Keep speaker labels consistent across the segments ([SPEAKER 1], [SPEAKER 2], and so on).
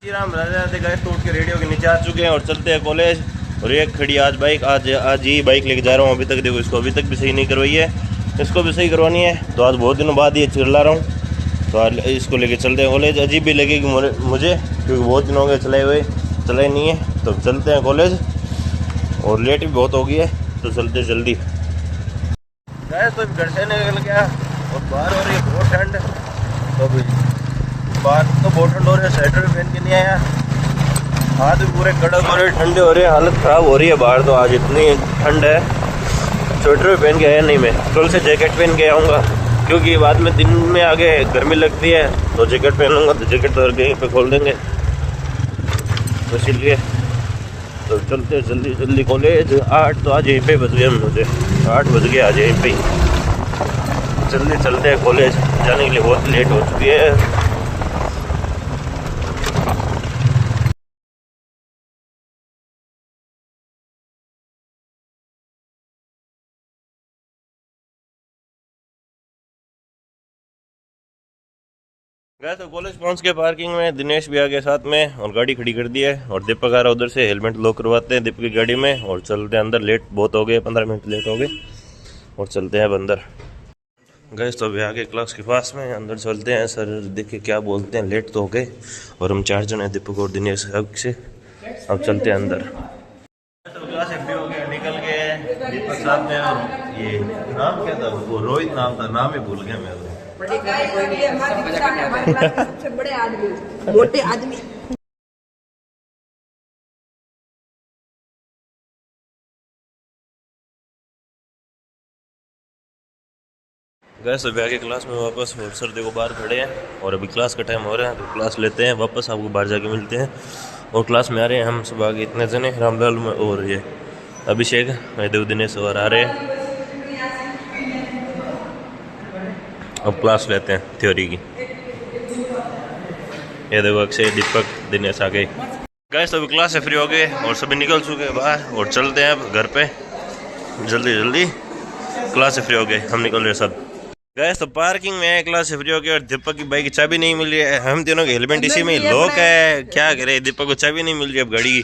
[SPEAKER 1] राम राजा गए तो उठ के रेडियो के नीचे आ चुके हैं और चलते हैं कॉलेज। और एक खड़ी आज बाइक, आज ही बाइक लेके जा रहा हूँ। अभी तक देखो, इसको अभी तक भी सही नहीं करवाई है, इसको भी सही करवानी है। तो आज बहुत दिनों बाद ये चिल्ला रहा हूँ, तो आज इसको लेके चलते हैं कॉलेज। अजीब भी लगेगी मुझे, क्योंकि बहुत दिन हो गए चलाए हुए, चलाए नहीं है। तो चलते हैं कॉलेज और लेट भी बहुत हो गई है, तो चलते जल्दी। गए तो घर से निकल गया और बाहर हो रही है बहुत ठंड। तो बाहर तो बहुत ठंड हो रही है, स्वेटर पहन के नहीं आया, हाथ भी पूरे कड़क हो रहे, ठंडे हो रहे हैं, हालत ख़राब हो रही है बाहर। तो आज इतनी ठंड है, स्वेटर भी पहन के आया नहीं मैं। कल से जैकेट पहन के आऊँगा, क्योंकि बाद में दिन में आगे गर्मी लगती है, तो जैकेट पहन लूँगा। तो जैकेट तो कहीं पे खोल देंगे, तो इसलिए तो चलते जल्दी जल्दी कॉलेज। 8 तो आज यहीं पे बज गए, मुझे 8 बज गए आज यहीं पे। जल्दी चलते हैं कॉलेज, जाने के लिए बहुत लेट हो चुकी है। गए तो कॉलेज पहुंच के पार्किंग में दिनेश भी आ गया साथ में, और गाड़ी खड़ी कर दी है। और दीपक आ रहा उधर से, हेलमेट लॉक करवाते हैं दीपक की गाड़ी में और चलते हैं अंदर। लेट बहुत हो गए, 15 मिनट लेट हो गए, और चलते हैं अब अंदर। गए तो अभी आगे क्लास के पास में, अंदर चलते हैं। सर देखिए क्या बोलते हैं, लेट तो हो गए और हम 4 जन हैं, दीपक और दिनेश से। अब चलते हैं अंदर। तो क्लास फ्री हो गया, निकल गए। दीपक साथ में, और ये नाम क्या था, वो रोहित नाम था, नाम ही भूल गया मैं।
[SPEAKER 2] सबसे बड़े आदमी, मोटे आदमी।
[SPEAKER 1] गए सुबह आगे क्लास में वापस, और सर देखो बाहर खड़े हैं, और अभी क्लास का टाइम हो रहा है, तो क्लास लेते हैं वापस, आपको बाहर जाके मिलते हैं। और क्लास में आ रहे हैं हम सुबह आगे इतने जने, रामलाल में और ये अभिषेक, देव, दिनेश और आ रहे हैं। अब क्लास लेते हैं थ्योरी की। ये देखो अक्षय, दीपक, दिनेश आ गए। गए सभी क्लास से फ्री हो गए और सभी निकल चुके हैं बाहर, और चलते हैं अब घर पे जल्दी जल्दी। क्लास से फ्री हो गए, हम निकल रहे सब। गए तो पार्किंग में है, क्लास से फ्री हो गए, और दीपक की बाइक की चाबी नहीं मिल रही है। हम तीनों के हेलमेट इसी में लॉक है, क्या करे, दीपक को चाबी नहीं मिल रही अब गाड़ी की।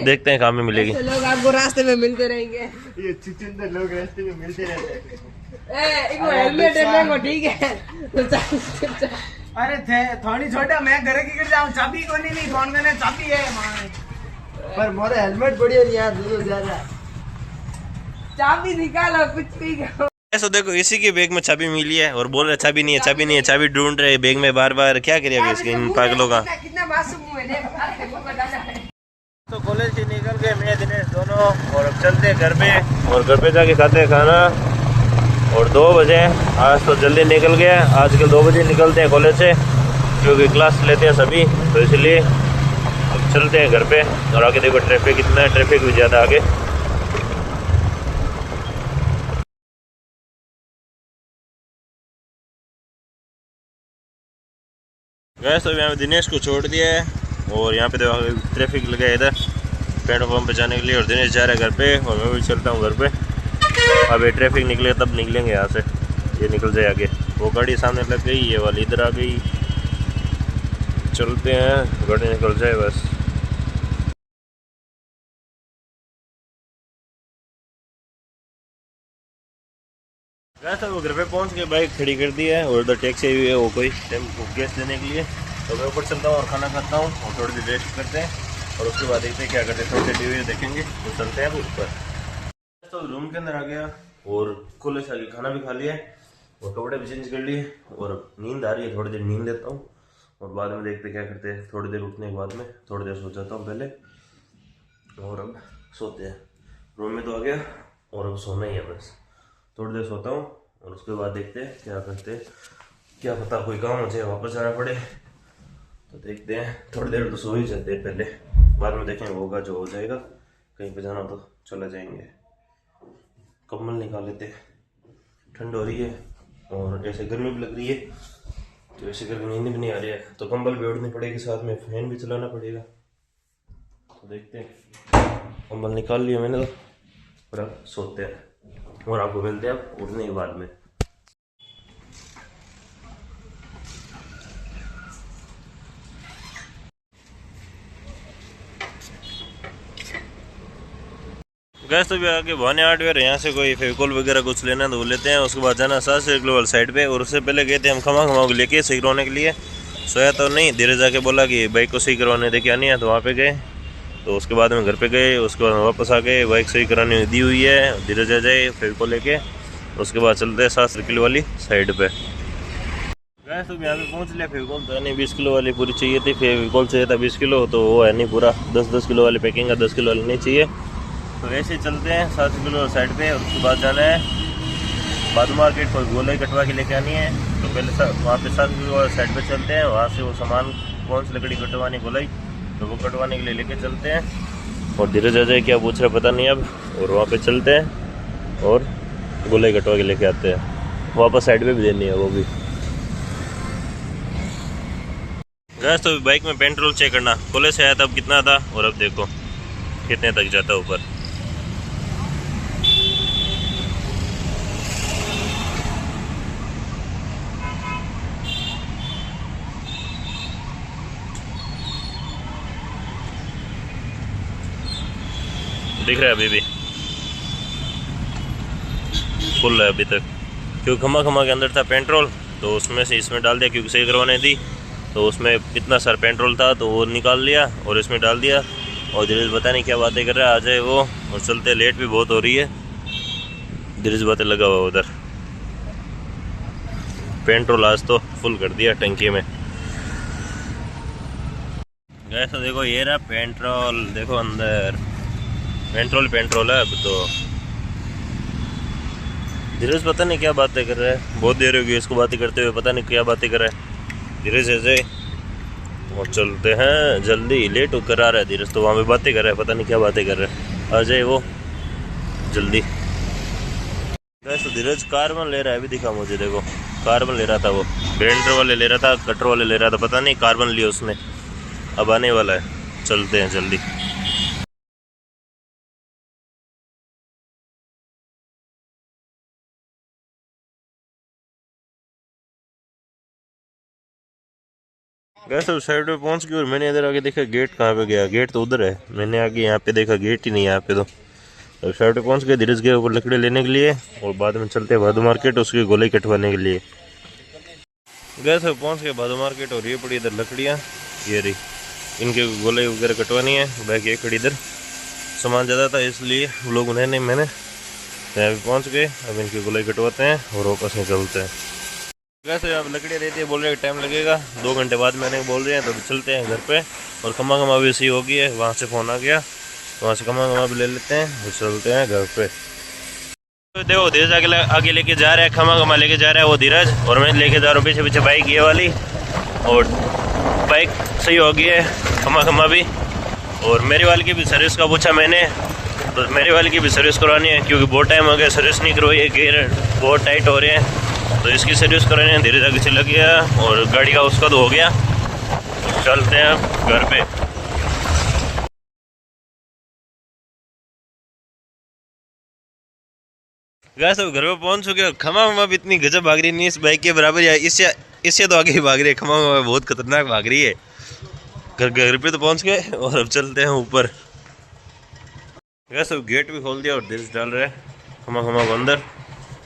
[SPEAKER 1] देखते हैं कहाँ में मिलेगी।
[SPEAKER 2] लोग आपको रास्ते में मिलते रहेंगे,
[SPEAKER 3] ये चिचिंदर लोग रास्ते में मिलते रहते हैं।
[SPEAKER 2] हेलमेट है, ठीक है।
[SPEAKER 3] अरे थे थोड़ी छोटा, मैं घर की कर जाऊं, चाबी को नहीं फोन करने, चाबी है मां, पर मोरे हेलमेट बढ़िया नहीं यार, दूर जा रहा है।
[SPEAKER 2] चाबी निकालो, कुछ भी करो।
[SPEAKER 1] ऐसा देखो, इसी के बैग में चाबी मिली है और बोल रहे चाबी नहीं है, चाबी नहीं है, चाबी ढूंढ रहे बैग में बार बार। क्या करिए अभी इसके इन पागलों का।
[SPEAKER 2] कितना मासूम है।
[SPEAKER 1] तो कॉलेज से निकल गए मैं, दिनेश दोनों, और अब चलते हैं घर पे, और घर पे जाके खाते हैं खाना। और 2 बजे, आज तो जल्दी निकल गया, आजकल 2 बजे निकलते हैं कॉलेज से, क्योंकि क्लास लेते हैं सभी, तो इसलिए अब चलते हैं घर पे। और आगे देखो ट्रैफिक कितना है, ट्रैफिक भी ज़्यादा आगे। गैस तो यहाँ पे दिनेश को छोड़ दिया है, और यहाँ पे देखो ट्रैफिक लगा है इधर पेट्रोल पंप पे जाने के लिए, और दिनेश जा रहा है घर पे, और मैं भी चलता हूँ घर पे। अब ये ट्रैफिक निकले तब निकलेंगे यहाँ से, ये निकल जाए आगे। वो गाड़ी सामने लग गई, ये वाली इधर आ गई, चलते हैं, गाड़ी निकल जाए बस। गैस वो घर पे पहुँच के बाइक खड़ी कर दी है, और उधर टैक्सी हुई है वो कोई गैस देने के लिए। तो मैं ऊपर चलता हूँ और खाना खाता हूँ, और थोड़ी देर रेस्ट करते हैं, और उसके बाद देखते हैं क्या करते हैं, थोड़ी देर टीवी देखेंगे, तो चलते हैं ऊपर। तो रूम के अंदर आ गया, और कॉलेज से आगे खाना भी खा लिया, और कपड़े भी चेंज कर लिए, और नींद आ रही है, थोड़ी देर नींद लेता हूँ, और बाद में देखते क्या करते हैं। थोड़ी देर उठने के बाद में थोड़ी देर सो जाता हूँ पहले, और अब सोते हैं। रूम में तो आ गया, और अब सोना ही है बस। थोड़ी देर सोता हूँ, और उसके बाद देखते हैं क्या करते हैं। क्या पता कोई काम मुझे वापस जाना पड़े, तो देखते हैं। थोड़ी देर तो सो ही जाते हैं पहले, बाद में देखेंगे, होगा जो हो जाएगा। कहीं पे जाना तो चले जाएंगे। कम्बल निकाल लेते हैं, ठंड हो रही है, और ऐसे गर्मी भी लग रही है, तो ऐसे करके नींद भी नहीं आ रही है, तो कंबल भी ओढ़नी पड़ेगी, साथ में फैन भी चलाना पड़ेगा। तो देखते हैं, कंबल निकाल लिया मैंने तो, और अब सोते हैं, और आपको मिलते हैं अब उठने के बाद में। गैस तो भी आगे भवानी हार्डवेयर, यहाँ से कोई फेविकॉल वगैरह कुछ लेना है तो वो लेते हैं। उसके बाद जाना 7 किलो वाली साइड पे, और उससे पहले गए थे हम खमा को लेके सही करवाने के लिए। सोया तो नहीं, धीरे जाके बोला कि बाइक को सही करवाने दे के आनी है, तो वहाँ पे गए। तो उसके बाद में घर पे गए, उसके बाद वापस आ गए, बाइक सही कराने दी हुई है, धीरे जा जाए फेविकॉल लेके। उसके बाद चलते हैं 7 किलो वाली साइड पे। गैस तो यहाँ पे पहुँच लिया। फेविकॉल तो नहीं 20 किलो वाली पूरी चाहिए थी, फेविकॉल चाहिए था 20 किलो, तो वो है नहीं पूरा 10-10 किलो वाली पैकिंग है, 10 किलो वाली नहीं चाहिए। तो ऐसे ही चलते हैं 7 किलो साइड पे। और उसके बाद जाना है बादू मार्केट, कोई गोलाई कटवा के लेके आनी है। तो पहले वहाँ पे 7 किलो साइड पे चलते हैं, वहाँ से वो सामान कौन सी लकड़ी कटवानी गोलाई, तो वो कटवाने के लिए लेके चलते हैं। और धीरे जा जाए क्या पूछ रहे पता नहीं अब। और वहाँ पे चलते हैं और गोलाई कटवा के लेके आते हैं। वापस साइड पे भी देनी है वो भी। गैस तो बाइक में पेट्रोल चेक करना, कॉलेज से आया था अब कितना था, और अब देखो कितने तक जाता है ऊपर। दिख रहा है अभी भी फुल है अभी तक, क्योंकि खमा खमा के अंदर था पेट्रोल, तो उसमें से इसमें डाल दिया क्योंकि सही करवाने दी। तो उसमें इतना सारा पेट्रोल था तो वो निकाल लिया और इसमें डाल दिया। और धीरे पता नहीं क्या बातें कर रहा है, आ जाए वो। और चलते, लेट भी बहुत हो रही है, धीरे बातें लगा हुआ उधर। पेट्रोल आज तो फुल कर दिया टंकी में। गैस तो देखो ये रहा पेट्रोल, देखो अंदर पेट्रोल है अब तो। धीरज पता नहीं क्या बातें कर रहा है, बहुत देर होगी इसको बातें करते हुए, पता नहीं क्या बातें कर रहा है। धीरज ऐसे और चलते हैं जल्दी, लेट होकर आ रहा है धीरज, तो वहाँ पे बातें कर रहा है, पता नहीं क्या बातें कर रहा है। आ जाए वो जल्दी। वैसे धीरज कार्बन ले रहा है, अभी दिखा मुझे, देखो कार्बन ले रहा था वो, ग्राइंडर वाले ले रहा था, कटर वाले ले रहा था, पता नहीं कार्बन लिया उसने। अब आने वाला है, चलते हैं जल्दी। गैस तो साइड पे पहुंच गई और मैंने इधर आके देखा गेट कहाँ पे गया, गेट तो उधर है। मैंने आगे यहाँ पे देखा गेट ही नहीं है यहाँ पे। तो साइड पे पहुंच गए, धीरज गए ऊपर लकड़ी लेने के लिए, और बाद में चलते हैं भादू मार्केट उसकी गोलाई कटवाने के लिए। गैस तो पहुंच गए भादू मार्केट, और ये पड़ी इधर लकड़ियाँ, ये रही, इनके गोलाई वगैरह कटवानी है। बैग ये खड़ी इधर, सामान ज़्यादा था इसलिए लोग उन्हें नहीं, मैंने यहाँ पे पहुँच गए। अब इनकी गोलाई कटवाते हैं और वापस में चलते हैं। वैसे अब लकड़ियाँ रहती है, बोल रहे टाइम लगेगा 2 घंटे बाद मैंने बोल रहे हैं, तो चलते हैं घर पे। और खमा खमा भी सही हो गई है, वहाँ से फ़ोन आ गया, वहाँ से खमा खमा भी ले लेते हैं और चलते हैं घर पे। तो देखो धीरज आगे लेके जा रहा है, खमा खमा लेके जा रहा है वो धीरज, और मैं लेके जा रहा हूँ पीछे पीछे बाइक ये वाली। और बाइक सही हो गई है खमा खमा भी। और मेरी वाली की भी सर्विस का पूछा मैंने, तो मेरी वाली की भी सर्विस करवानी है, क्योंकि बहुत टाइम हो गया सर्विस नहीं करवाई है, गियर बहुत टाइट हो रहे हैं, तो इसकी सर्विस कराने हैं। धीरे आगे चला गया और गाड़ी का उसका तो हो गया। तो चलते हैं घर पे। गैस तो घर पे पहुंच चुके। खमा खमा भी इतनी गजब भाग रही नहीं इस बाइक के बराबर, या इससे तो आगे ही भाग रही है। खमा खमा बहुत खतरनाक भाग रही है। घर पे तो पहुंच गए और अब चलते हैं ऊपर। गैस तो गेट भी खोल दिया और दिल डाल रहा है खमा खमा को अंदर,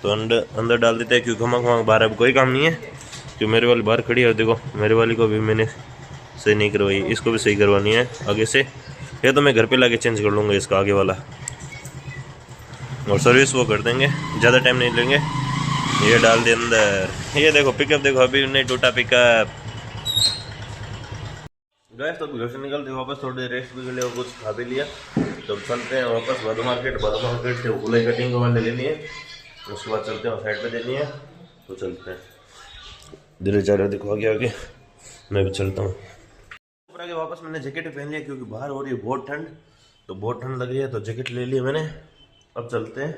[SPEAKER 1] तो अंदर डाल देते हैं, क्योंकि खमा खमा बाहर अब कोई काम नहीं है। क्योंकि मेरे वाली बाहर खड़ी है, देखो मेरे वाली को भी मैंने सही नहीं करवाई, इसको भी सही करवानी है आगे से। ये तो मैं घर पे लाके चेंज कर लूँगा इसका आगे वाला, और सर्विस वो कर देंगे, ज़्यादा टाइम नहीं लेंगे। ये डाल दे अंदर। ये देखो पिकअप, देखो अभी नहीं टूटा पिकअप। गैस तो घर से निकलते वापस थोड़ी देर रेस्ट भी कर लिया और कुछ खा भी लिया, तो चलते हैं वापस भादू मार्केट से गोलाई कटिंग वाले लेनी है, उसके बाद चलते हैं साइड पे देनी है, तो चलते हैं। धीरे जा रहा देखो आगे मैं भी चलता हूँ। ऊपर आगे वापस मैंने जैकेट पहन लिया, क्योंकि बाहर हो रही है बहुत ठंड, तो बहुत ठंड लग रही है, तो जैकेट ले लिया मैंने। अब चलते हैं,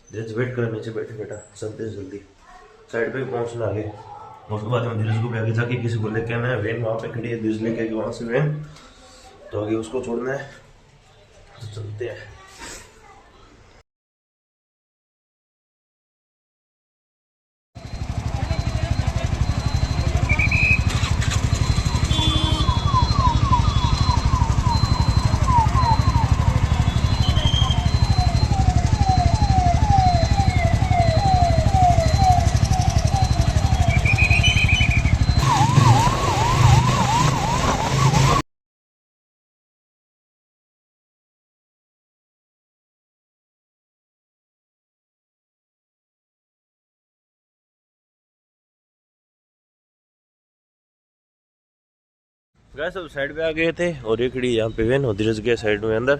[SPEAKER 1] धीरज वेट कर नीचे बैठे बेटा, चलते हैं जल्दी, साइड पे पहुँचना आगे। उसके बाद हम धीरज को भी आगे जाके किसी को लेके आना है, वैन वहाँ पे खड़ी है, धीरज लेके आगे वहाँ से वैन, तो आगे उसको छोड़ना है, तो चलते हैं। गए सब साइड पे आ गए थे और ये खड़ी यहाँ पे वैन और धीरज गए साइड में अंदर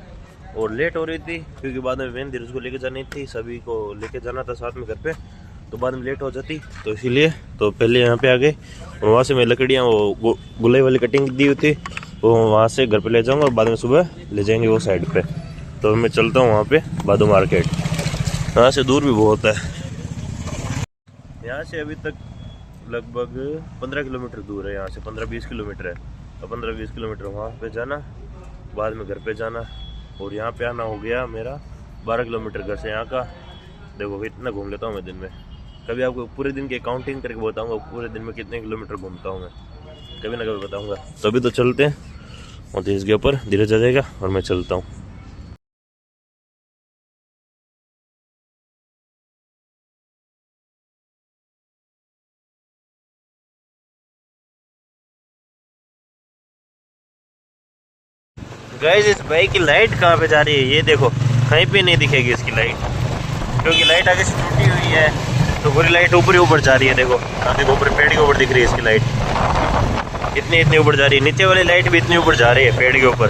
[SPEAKER 1] और लेट हो रही थी क्योंकि बाद में वैन धीरज को लेके जानी थी, सभी को लेके जाना था साथ में घर पे, तो बाद में लेट हो जाती तो इसीलिए तो पहले यहाँ पे आ गए और वहाँ से मैं लकड़ियाँ वो गुलाई वाली कटिंग दी हुई थी वो वहाँ से घर पे ले जाऊँगा और बाद में सुबह ले जाएंगे वो साइड पे। तो मैं चलता हूँ वहाँ पे बादू मार्केट, यहाँ से दूर भी बहुत है, यहाँ से अभी तक लगभग 15 किलोमीटर दूर है, यहाँ से 15-20 किलोमीटर है, तो 15-20 किलोमीटर वहाँ पे जाना, बाद में घर पे जाना और यहाँ पे आना हो गया मेरा 12 किलोमीटर घर से यहाँ का। देखो इतना घूम लेता हूँ मैं दिन में, कभी आपको पूरे दिन की काउंटिंग करके बताऊँगा पूरे दिन में कितने किलोमीटर घूमता हूँ मैं, कभी ना कभी बताऊँगा। तो अभी तो चलते हैं और इसके ऊपर धीरज आ जाएगा और मैं चलता हूँ। गाइस इस बाइक की लाइट कहाँ पे जा रही है ये देखो, कहीं पे नहीं दिखेगी इसकी लाइट क्योंकि लाइट आगे से टूटी हुई है, तो पूरी लाइट ऊपर ही ऊपर जा रही है। देखो देखो ऊपर पेड़ के ऊपर दिख रही है इसकी लाइट, इतनी ऊपर जा रही है, नीचे वाली लाइट भी इतनी ऊपर जा रही है पेड़ के ऊपर।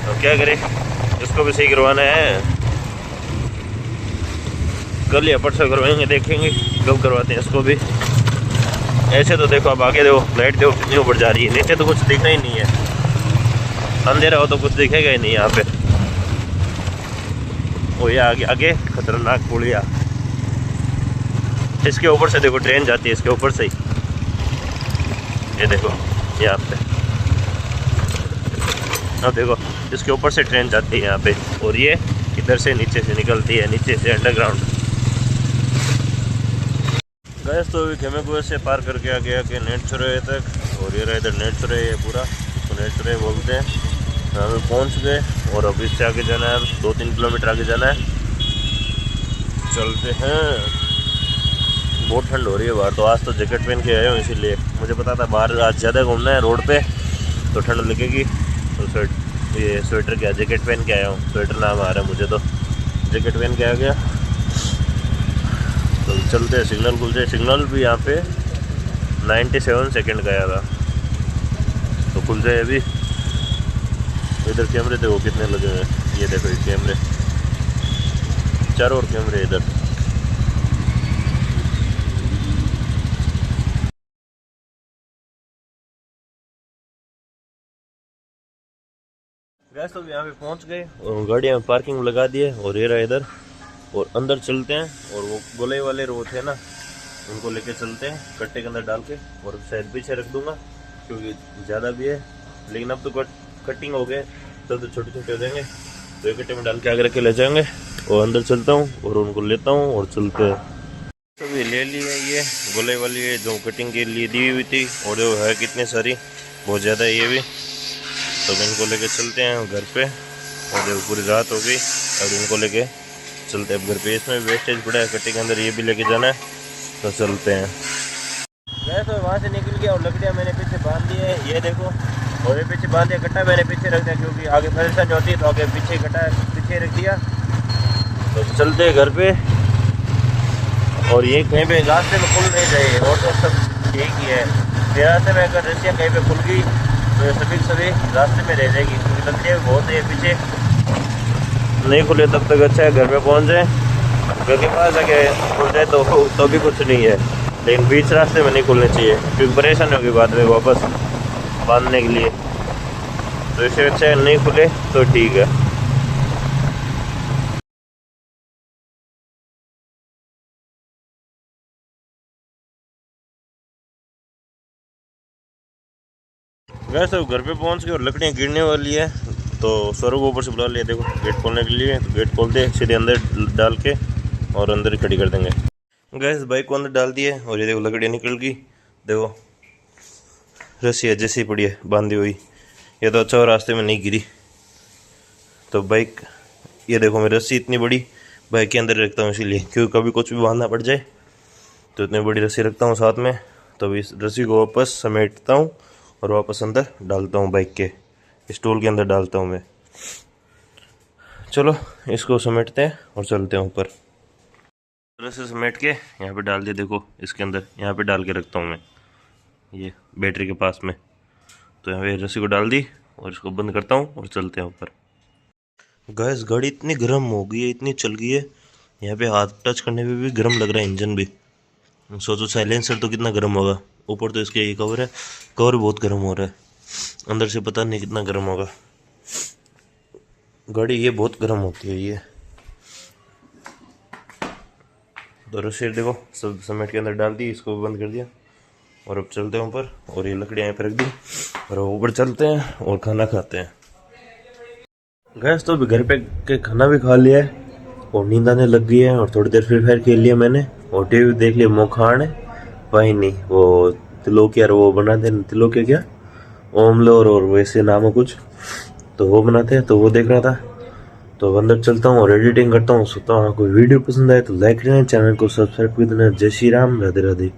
[SPEAKER 1] तो क्या करें, इसको भी सही करवाना है, कल या परसों करवाएंगे, देखेंगे कब करवाते हैं इसको भी। ऐसे तो देखो अब आगे देखो लाइट देखो कितनी ऊपर जा रही है, नीचे तो कुछ दिखना ही नहीं है, अंधेरा हो तो कुछ दिखेगा ही नहीं यहाँ पे। वो ये आगे आगे खतरनाक पुलिया, इसके ऊपर से देखो ट्रेन जाती है, इसके ऊपर से ही ये देखो यहाँ पे, अब देखो इसके ऊपर से ट्रेन जाती है यहाँ पे और ये इधर से नीचे से निकलती है, नीचे से अंडरग्राउंड। गैस तो अभी खेमेकुए से पार करके आ गया कि नेट चुराए तक, और ये रहा इधर नेट चुराए है पूरा, तो नेट चुराए बोलते हैं। हम पहुँच गए और अब इससे आगे जाना है, 2-3 किलोमीटर आगे जाना है, चलते हैं। बहुत ठंड हो रही है बाहर, तो आज तो जैकेट पहन के आया हूँ, इसीलिए मुझे पता था बाहर आज ज़्यादा घूमना है रोड पे तो ठंड लगेगी, तो ये स्वेटर क्या जैकेट पहन के आया हूँ, स्वेटर नाम आ रहा है मुझे, तो जैकेट पहन के आ गया। तो चलते हैं, सिग्नल खुल जाए, सिग्नल भी यहाँ पे 97 सेकंड गया था, तो खुल जाए अभी। इधर कैमरे देखो कितने लगे हुए हैं, ये देखो ये कैमरे, चारों ओर कैमरे इधर। गैस तो यहाँ पे पहुँच गए और गाड़ियाँ पार्किंग में लगा दिए और ये रहा इधर, और अंदर चलते हैं और वो गोले वाले रो थे ना उनको लेके चलते हैं कट्टे के अंदर डाल के, और शायद पीछे रख दूंगा क्योंकि ज़्यादा भी है, लेकिन अब तो कटिंग हो गए तब तो छोटे छोटे हो जाएंगे, तो एक कट्टे में डाल के आगे रख के ले जाएंगे। और अंदर चलता हूँ और उनको लेता हूँ और चलते हैं। तो भी ले लिया ये गोले वाली है जो कटिंग के लिए दी हुई थी, और जो है कितनी सारी बहुत ज़्यादा है ये भी, तो इनको लेके चलते हैं घर पे। और जब पूरी रात हो गई अब इनको लेके चलते हैं घर पे। इसमें वेस्टेज पड़ा है कट्टे के अंदर, ये भी लेके जाना है, तो चलते हैं। गए तो वहाँ से निकल गया और लकड़ियाँ मैंने पीछे बांध दी है, ये देखो, और ये पीछे बांध दिया, कट्टा मैंने पीछे रख दिया क्योंकि आगे परेशानी होती है, तो आगे पीछे कट्टा पीछे रख दिया। तो चलते हैं घर पे। और ये कहीं पे रास्ते में खुल नहीं जाए, और तो सब ठीक ही है, रास्ते में अगर रस्सियाँ कहीं पे खुल गई तो ये सभी रास्ते में रह जाएगी, क्योंकि लकड़ियाँ बहुत है पीछे, नहीं खुले तब तक अच्छा है घर पे पहुंच जाए, घर के पास आके खुल जाए तो भी कुछ नहीं है, लेकिन बीच रास्ते में नहीं खुलने चाहिए क्योंकि परेशानी होगी बाद में वापस बांधने के लिए, तो इससे अच्छा है नहीं खुले तो ठीक है। वैसे तो घर पे पहुंच गए और लकड़ियाँ गिरने वाली है, तो सौरभ को ऊपर से बुला लिया, देखो गेट खोलने के लिए, तो गेट खोल दे सीधे अंदर डाल के और अंदर ही खड़ी कर देंगे। गैस बाइक को अंदर डाल दिए और ये देखो लकड़ियाँ निकल गई, देखो रस्सी है जैसी पड़ी है बांधी हुई, ये तो अच्छा रास्ते में नहीं गिरी। तो बाइक ये देखो मेरी रस्सी इतनी बड़ी बाइक के अंदर रखता हूँ इसीलिए, क्योंकि कभी कुछ भी बांधना पड़ जाए तो इतनी बड़ी रस्सी रखता हूँ साथ में। तो इस रस्सी को वापस समेटता हूँ और वापस अंदर डालता हूँ, बाइक के स्टूल के अंदर डालता हूँ मैं। चलो इसको समेटते हैं और चलते हैं ऊपर। रस्सी समेट के यहाँ पे डाल दिया, देखो इसके अंदर यहाँ पे डाल के रखता हूँ मैं, ये बैटरी के पास में। तो यहाँ पे रस्सी को डाल दी और इसको बंद करता हूँ और चलते हैं ऊपर। गैस गाड़ी इतनी गर्म हो गई है, इतनी चल गई है, यहाँ पे हाथ टच करने पे भी गर्म लग रहा है इंजन भी। सोचो साइलेंसर तो कितना गर्म होगा, ऊपर तो इसके ये कवर है, कवर बहुत गर्म हो रहा है, अंदर से पता नहीं कितना गर्म होगा। गाड़ी ये बहुत गर्म होती है ये। तो रस्सी देखो सब समेट के अंदर डाल दी, इसको बंद कर दिया और अब चलते हैं ऊपर। और ये लकड़ियाँ यहाँ पे रख दी और ऊपर चलते हैं और खाना खाते हैं। गैस तो अभी घर पे के खाना भी खा लिया है और नींद आने लग गई है और थोड़ी देर फ्री फायर खेल लिया मैंने और टीवी देख लिया। मोखान है भाई नहीं वो तिलोकी, वो बनाते हैं तिलोकी क्या ओमलोर और वैसे नाम है कुछ, तो वो बनाते हैं तो वो देख रहा था। तो अंदर चलता हूँ और एडिटिंग करता हूँ, सोता हूँ। कोई वीडियो पसंद आए तो लाइक करना, चैनल को सब्सक्राइब कर देना। जय श्री राम, राधे राधे।